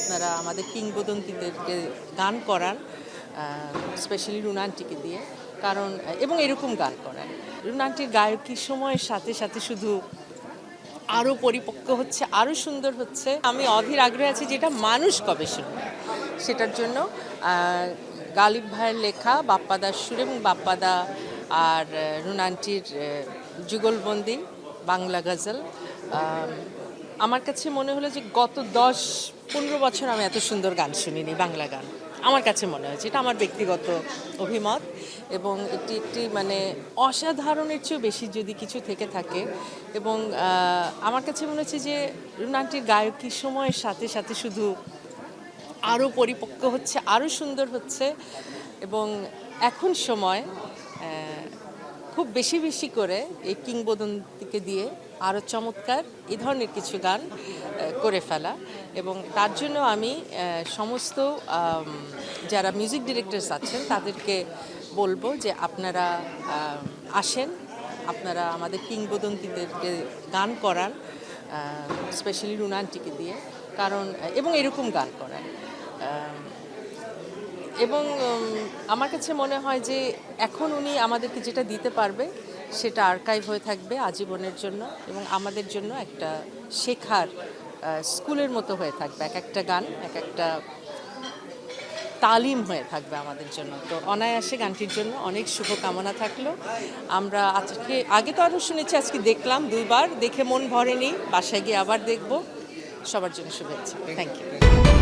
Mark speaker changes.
Speaker 1: আপনারা আমাদের কিংবদন্তিদেরকে গান করান, স্পেশালি রুনা আন্টিকে দিয়ে, কারণ এবং এরকম গান করান। রুনা আন্টির গায়কী সময়ের সাথে সাথে শুধু আরও পরিপক্ক হচ্ছে, আরও সুন্দর হচ্ছে। আমি অধীর আগ্রহে আছি যেটা মানুষ কবে শুনবে সেটার জন্য। গালিব ভাইয়ের লেখা, বাপ্পাদার সুর এবং বাপ্পাদা আর রুনা আন্টির যুগলবন্দি বাংলা গজল, আমার কাছে মনে হলো যে গত 10-15 বছর আমি এত সুন্দর গান শুনিনি, বাংলা গান। আমার কাছে মনে হয়েছে, এটা আমার ব্যক্তিগত অভিমত, এবং এটি একটি মানে অসাধারণের চেয়েও বেশি যদি কিছু থেকে থাকে। এবং আমার কাছে মনে হচ্ছে যে রুনা আন্টির গায়কী সময়ের সাথে সাথে শুধু আরও পরিপক্ক হচ্ছে, আরও সুন্দর হচ্ছে, এবং এখন সময় খুব বেশি বেশি করে এই কিংবদন্তিকে দিয়ে আরও চমৎকার এই ধরনের কিছু গান করে ফেলা। এবং তার জন্য আমি সমস্ত যারা মিউজিক ডিরেক্টরস আছেন তাদেরকে বলবো যে আপনারা আসেন, আপনারা আমাদের কিংবদন্তিদেরকে গান করান, স্পেশালি রুনা আন্টিকে দিয়ে, কারণ এবং এরকম গান করান। এবং আমার কাছে মনে হয় যে এখন উনি আমাদেরকে যেটা দিতে পারবে সেটা আর্কাইভ হয়ে থাকবে আজীবনের জন্য, এবং আমাদের জন্য একটা শেখার স্কুলের মতো হয়ে থাকবে। এক একটা গান এক একটা তালিম হয়ে থাকবে আমাদের জন্য। তো অনায়াসে গানটির জন্য অনেক শুভকামনা থাকলো। আমরা আগে তো আরও শুনেছি, আজকে দেখলাম 2 বার, দেখে মন ভরেনি, বাসায় গিয়ে আবার দেখব। সবার জন্য শুভেচ্ছা। Thank you.